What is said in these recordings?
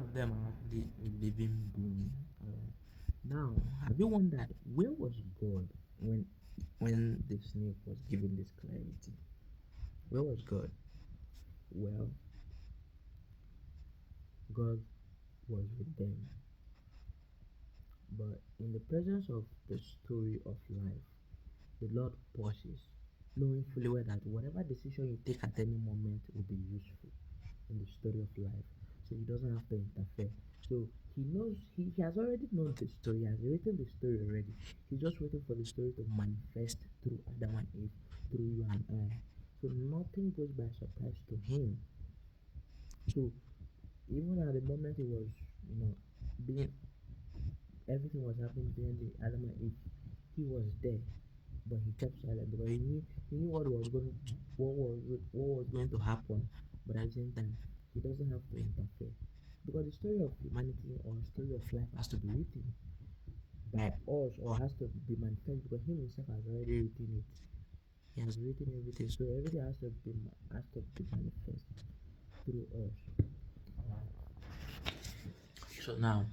of them are actually a living being. Now, have you wondered where was God when the snake was given this clarity? Where was God? Well, God was with them, but in the presence of the story of life, the Lord pauses, knowing fully well that whatever decision you take at any moment will be useful in the story of life. So he doesn't have to interfere. So he knows he has already known the story, he has written the story already. He's just waiting for the story to manifest through Adam and Eve, through you and I. So nothing goes by surprise to him. So even at the moment he was, being everything was happening during the Adam and Eve, he was there, but he kept silent because he knew what was going to happen. But at the same time, he doesn't have to interfere because the story of humanity or story of life has to be written by us or has to be manifest because him himself has already written it. He has written everything, so everything has to be manifest through us. So now,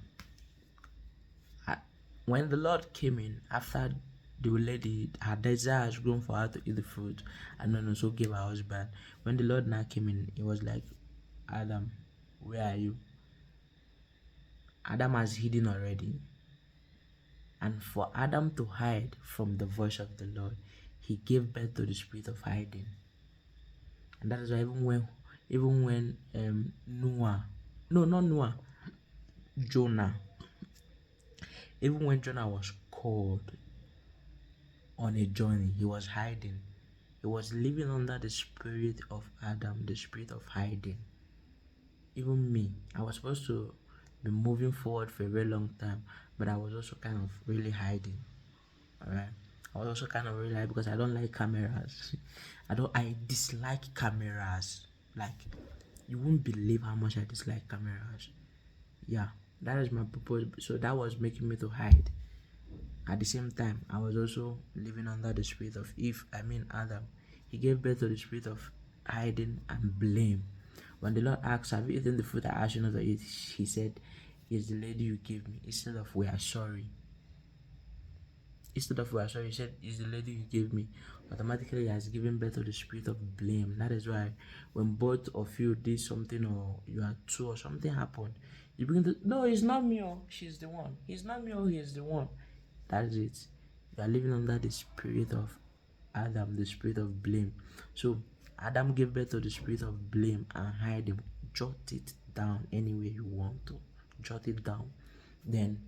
I, when the Lord came in after the lady, her desire has grown for her to eat the fruit, and then also gave her husband. When the Lord now came in, he was like, Adam, where are you? Adam has hidden already. And for Adam to hide from the voice of the Lord, he gave birth to the spirit of hiding. And that is why even when Noah, no, not Noah, Jonah, even when Jonah was called on a journey, he was hiding. He was living under the spirit of Adam, the spirit of hiding. Even me, I was supposed to be moving forward for a very long time, but I was also kind of really hiding. Alright. I was also kind of really hiding because I don't like cameras. I dislike cameras. Like, you won't believe how much I dislike cameras. Yeah, that is my purpose. So that was making me to hide. At the same time, I was also living under the spirit of Adam. He gave birth to the spirit of hiding and blame. When the Lord asked, have you eaten the fruit I asked you not to eat? He said, it's the lady you gave me. Instead of we are sorry. Instead of we are sorry, he said, it's the lady you gave me. Automatically, he has given birth to the spirit of blame. That is why when both of you did something or you are two or something happened, you begin to, no, it's not me, oh, she's the one. It's not me, oh, he's the one. That is it. You are living under the spirit of Adam, the spirit of blame. So Adam gave birth to the spirit of blame and hiding. Jot it down anywhere you want to. Jot it down. Then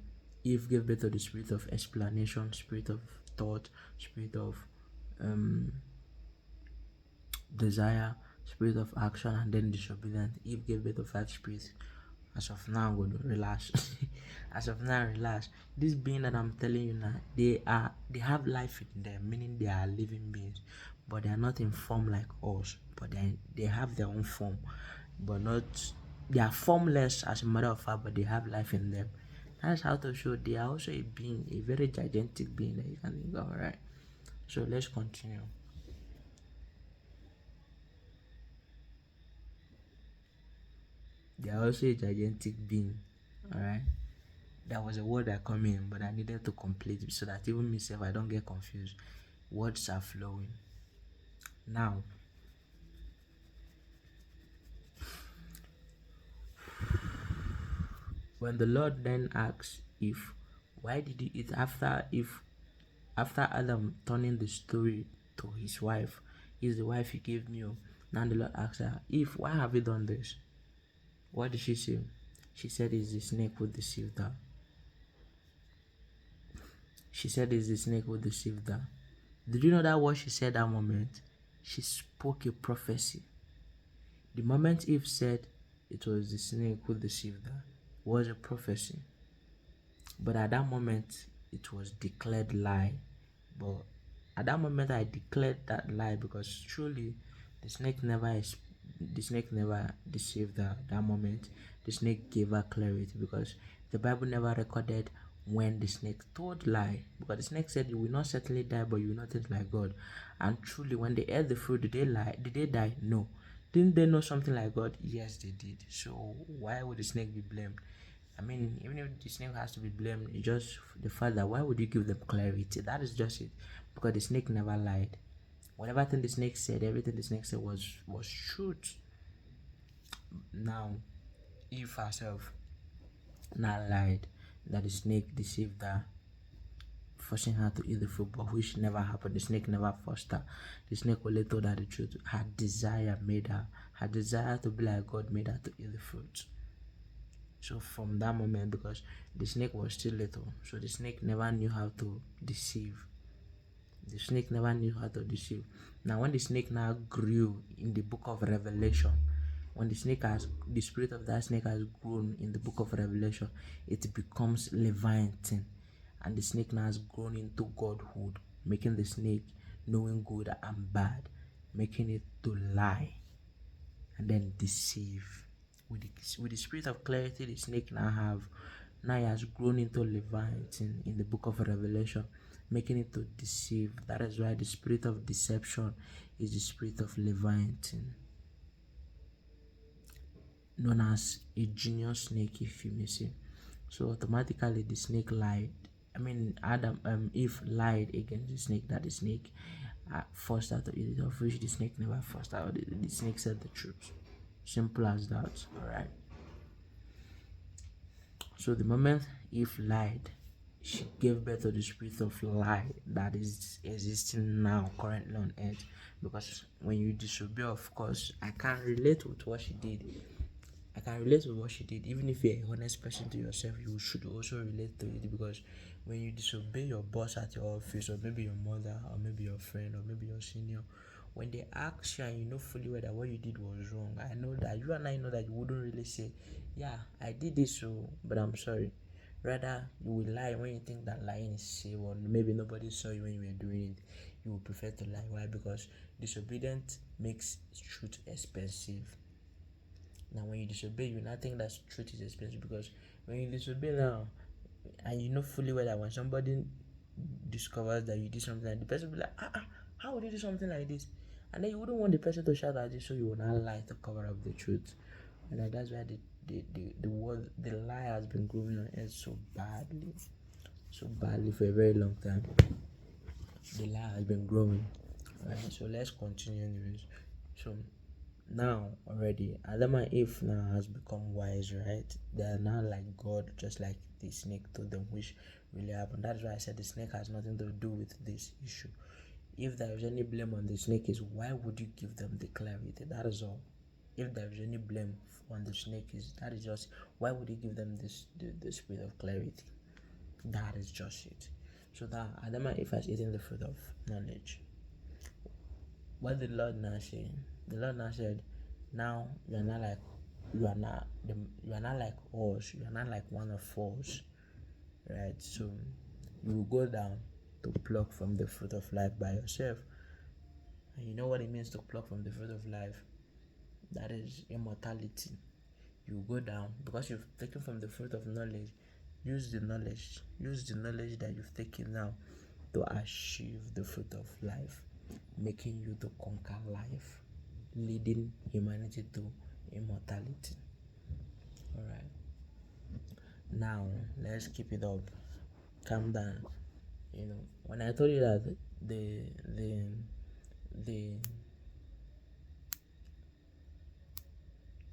Eve gave birth to the spirit of explanation, spirit of thought, spirit of um, desire, spirit of action, and then disobedience. Eve gave birth to five spirits. As of now, I'm going to relax. As of now, relax. This being that I'm telling you now, they have life in them, meaning they are living beings, but they are not in form like us. But they have their own form, but not they are formless as a matter of fact, but they have life in them. That's how to show they are also a being, a very gigantic being that you can think of, right? So let's continue. They are also a gigantic being, alright? That was a word that come in, but I needed to complete it so that even myself I don't get confused. Words are flowing. Now, when the Lord then asks if why did he eat after Adam turning the story to his wife, is the wife he gave me. Now the Lord asks her, if why have you done this? What did she say? She said it's the snake who deceived her. She said it's the snake who deceived her. Did you know that what she said that moment? She spoke a prophecy. The moment Eve said it was the snake who deceived her was a prophecy. But at that moment, it was declared lie. But at that moment, I declared that lie because truly, the snake never the snake never deceived her. That moment, the snake gave her clarity because the Bible never recorded when the snake told lie, because the snake said you will not certainly die, but you will not taste like God. And truly, when they ate the fruit, did they lie? Did they die? No. Didn't they know something like God? Yes, they did. So why would the snake be blamed? I mean, even if the snake has to be blamed, it's just the fact that why would you give them clarity? That is just it. Because the snake never lied. Whatever thing the snake said, everything the snake said was truth. Now, Eve herself not lied that the snake deceived her, forcing her to eat the fruit, but which never happened. The snake never forced her. The snake only told her the truth. Her desire to be like God made her to eat the fruit. So from that moment, because the snake was still little, so the snake never knew how to deceive. The snake never knew how to deceive. Now, when the snake now grew in the book of Revelation, when the spirit of that snake has grown in the book of Revelation, it becomes Leviathan, and the snake now has grown into godhood, making the snake knowing good and bad, making it to lie and then deceive. With the spirit of clarity the snake now he has grown into Leviathan in the book of Revelation, making it to deceive. That is why the spirit of deception is the spirit of Leviathan, known as a junior snake, if you may say. So automatically the snake lied. Eve lied against the snake that the snake forced her to eat it, of which the snake never forced her. The snake said the truth. Simple as that. Alright. So the moment Eve lied, she gave birth to the spirit of lie that is existing now currently on earth. Because when you disobey, of course, I can relate with what she did. Even if you're a honest person to yourself, you should also relate to it. Because when you disobey your boss at your office, or maybe your mother, or maybe your friend, or maybe your senior, when they ask you and you know fully well that what you did was wrong, I know that you and I know that you wouldn't really say, yeah, I did this, but I'm sorry. Rather, you will lie when you think that lying is safe, or maybe nobody saw you when you were doing it. You will prefer to lie. Why? Because disobedience makes truth expensive. Now, when you disobey, you not think that truth is expensive, because when you disobey now, and you know fully well that when somebody discovers that you did something, and the person will be like, how would you do something like this? And then you wouldn't want the person to shout at you, so you will not lie to cover up the truth. And that's why the lie has been growing on earth so badly for a very long time. The lie has been growing. Right, so let's continue anyways. So now already Adam and Eve now has become wise, right? They are now like God, just like the snake told them, which really happened. That's why I said the snake has nothing to do with this issue. If there is any blame on the snake, is why would you give them the clarity? That is all. If there is any blame on the snake, that is just why would you give them the spirit of clarity? That is just it. So that Adam and Eve has eaten the fruit of knowledge. What did the Lord now say? The Lord now said, now you are not like us. You are not like one of us, right? So you will go down to pluck from the fruit of life by yourself. And you know what it means to pluck from the fruit of life? That is immortality. You go down because you've taken from the fruit of knowledge. Use the knowledge that you've taken now to achieve the fruit of life, making you to conquer life, leading humanity to immortality. Alright. Now let's keep it up. Calm down. When I told you that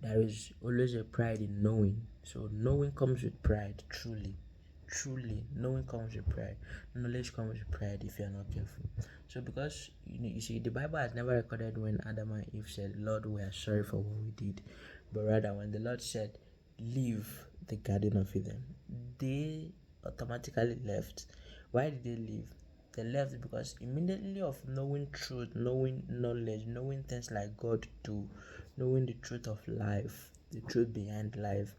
there is always a pride in knowing. So knowing comes with pride, truly. Knowing comes with pride. Knowledge comes with pride if you're not careful. So because you see, the Bible has never recorded when Adam and Eve said, Lord, we are sorry for what we did. But rather when the Lord said, leave the Garden of Eden, they automatically left. Why did they leave? They left because immediately of knowing truth, knowing knowledge, knowing things like God do, knowing the truth of life, the truth behind life,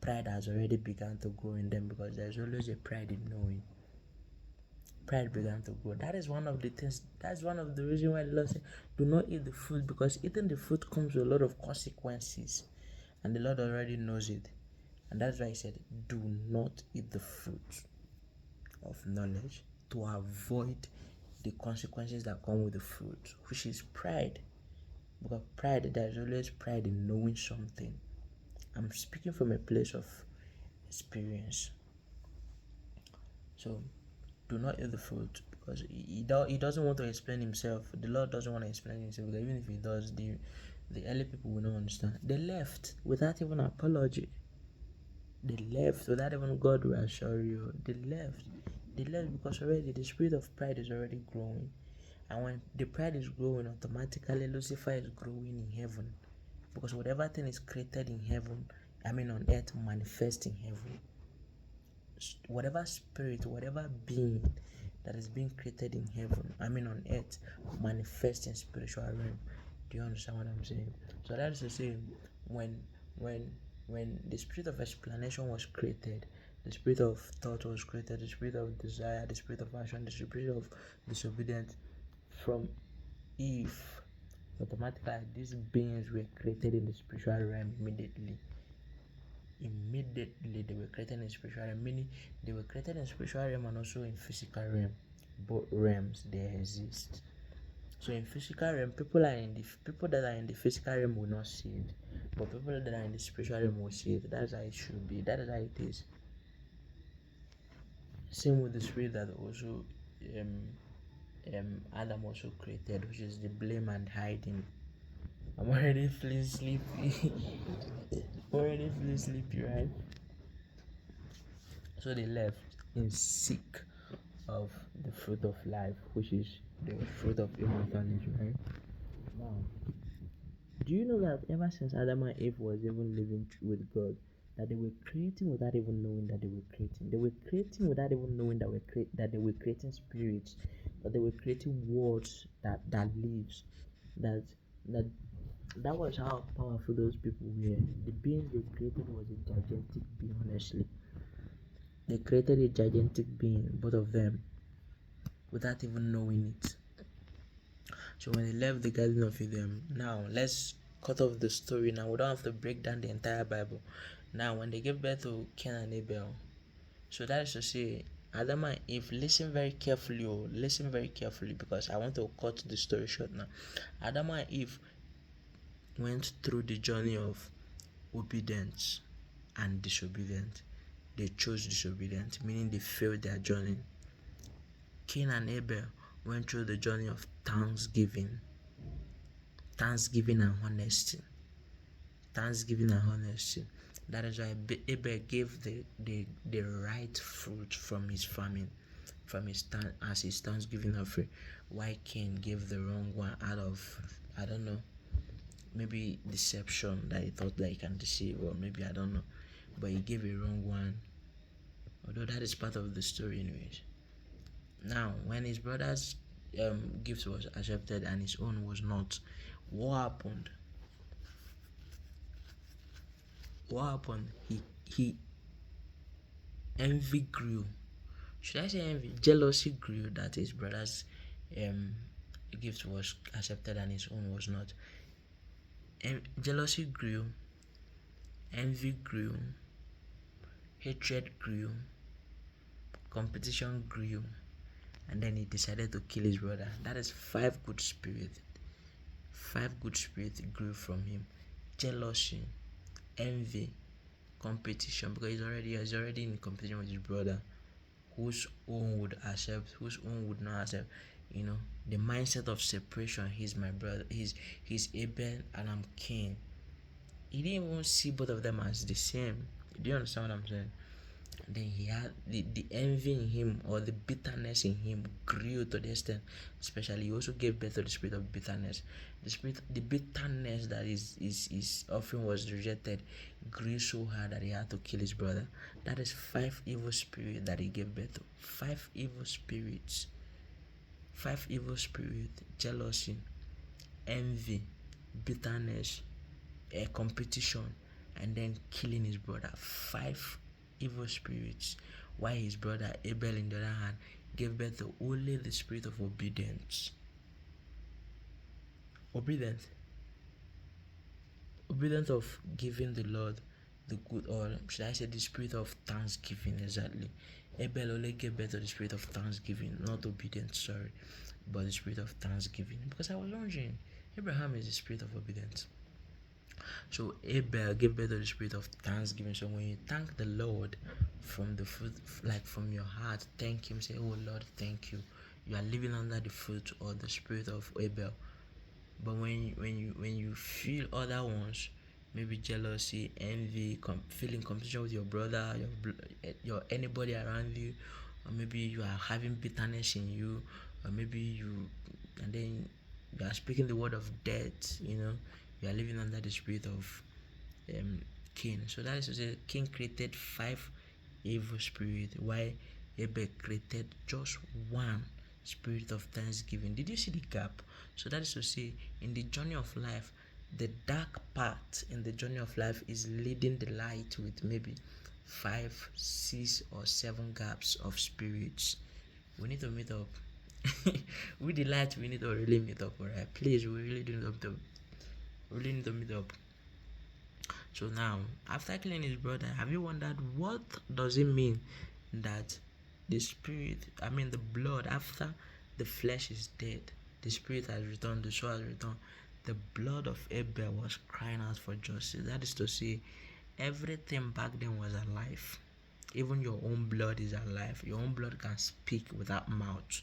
pride has already begun to grow in them, because there's always a pride in knowing. Pride began to grow. That is one of the things, that's one of the reasons why the Lord said, do not eat the fruit, because eating the fruit comes with a lot of consequences. And the Lord already knows it. And that's why He said, do not eat the fruit of knowledge, to avoid the consequences that come with the fruit, which is pride. Because pride, there is always pride in knowing something. I'm speaking from a place of experience. So do not eat the fruit, because he doesn't want to explain himself. The Lord doesn't want to explain himself, because even if he does, the early people will not understand. They left without even apology. They left without even God will assure you. They left. They left because already the spirit of pride is already growing. And when the pride is growing, automatically Lucifer is growing in heaven. Because whatever thing is created in heaven, on earth, manifests in heaven. Whatever spirit, whatever being that is being created in heaven, on earth, manifests in spiritual realm. Do you understand what I'm saying? So that is to say, when when when the spirit of explanation was created, the spirit of thought was created, the spirit of desire, the spirit of action, the spirit of disobedience from Eve, automatically these beings were created in the spiritual realm immediately. Immediately they were created in spiritual realm, meaning they were created in spiritual realm and also in physical realm. Both realms they exist. So in physical realm, people that are in the physical realm will not see it, but people that are in the spiritual realm will see it. That's how it should be. That is how it is. Same with the spirit that also Adam also created, which is the blame and hiding. I'm already feeling sleepy. Already feeling sleepy, right? So they left in seek of the fruit of life, which is the fruit of immortality, right? Now, do you know that ever since Adam and Eve was even living with God, that they were creating without even knowing that they were creating. They were creating without even knowing that they were creating spirits, that they were creating words that lives, that that that was how powerful those people were. The beings they created was a gigantic being, honestly. They created a gigantic being, both of them, without even knowing it. So when they left the Garden of Eden, now let's cut off the story. Now we don't have to break down the entire Bible. Now when they gave birth to Cain and Abel, so that is to say, Adam and Eve, listen very carefully, listen very carefully, because I want to cut the story short now. Adam and Eve went through the journey of obedience and disobedience. They chose disobedience, meaning they failed their journey. Cain and Abel went through the journey of thanksgiving and honesty. Thanksgiving and honesty. That is why Abel gave the right fruit from his farming, as his thanksgiving offering. Why Cain gave the wrong one out of, I don't know, maybe deception, that he thought that he can deceive, or maybe I don't know, but he gave a wrong one. Although that is part of the story, anyways. Now, when his brother's gift was accepted and his own was not, what happened? He envy grew. Should I say envy? Jealousy grew that his brother's gift was accepted and his own was not. Jealousy grew, envy grew, hatred grew, competition grew, and then he decided to kill his brother. That is 5 good spirits. 5 good spirits grew from him. Jealousy, envy, competition, because he's already in competition with his brother, whose own would accept, whose own would not accept. The mindset of separation. He's my brother, he's Abel and I'm Cain. He didn't even see both of them as the same. Do you understand what I'm saying? Then he had the envy in him, or the bitterness in him, grew to the extent, especially he also gave birth to the spirit of bitterness. The bitterness that his offering was rejected grew so hard that he had to kill his brother. That is 5 evil spirits that he gave birth to. 5 evil spirits. 5 evil spirits: jealousy, envy, bitterness, competition, and then killing his brother. 5 evil spirits. While his brother Abel, in the other hand, gave birth to only the spirit of obedience. Obedience of giving the Lord the good, or should I say the spirit of thanksgiving. Exactly. Abel only gave birth to the spirit of thanksgiving, not obedience, sorry, but the spirit of thanksgiving. Because I was wondering, Abraham is the spirit of obedience. So Abel gave birth to the spirit of thanksgiving. So when you thank the Lord from the fruit, like from your heart, thank Him. Say, "Oh Lord, thank you." You are living under the fruit or the spirit of Abel. But when you feel other ones, maybe jealousy, envy, feeling competition with your brother, your anybody around you, or maybe you are having bitterness in you, or maybe and then you are speaking the word of death. You are living under the spirit of um, Cain. So that is to say, Cain created 5 evil spirits, while Abel created just one spirit of thanksgiving. Did you see the gap? So that is to say, in the journey of life, the dark part in the journey of life is leading the light with maybe 5, 6, or 7 gaps of spirits. We need to meet up. With the light, we need to really meet up, alright? Please, we really need to meet up. So now, after killing his brother, have you wondered what does it mean that the blood, after the flesh is dead, the spirit has returned, the soul has returned. The blood of Abel was crying out for justice. That is to say, everything back then was alive. Even your own blood is alive. Your own blood can speak without mouth.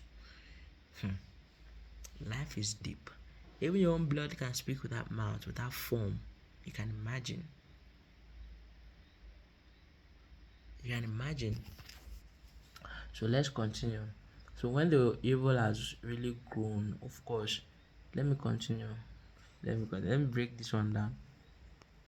Life is deep. Even your own blood can speak without mouth, without form. You can imagine. So let's continue. So when the evil has really grown, of course, let me continue. Let me break this one down.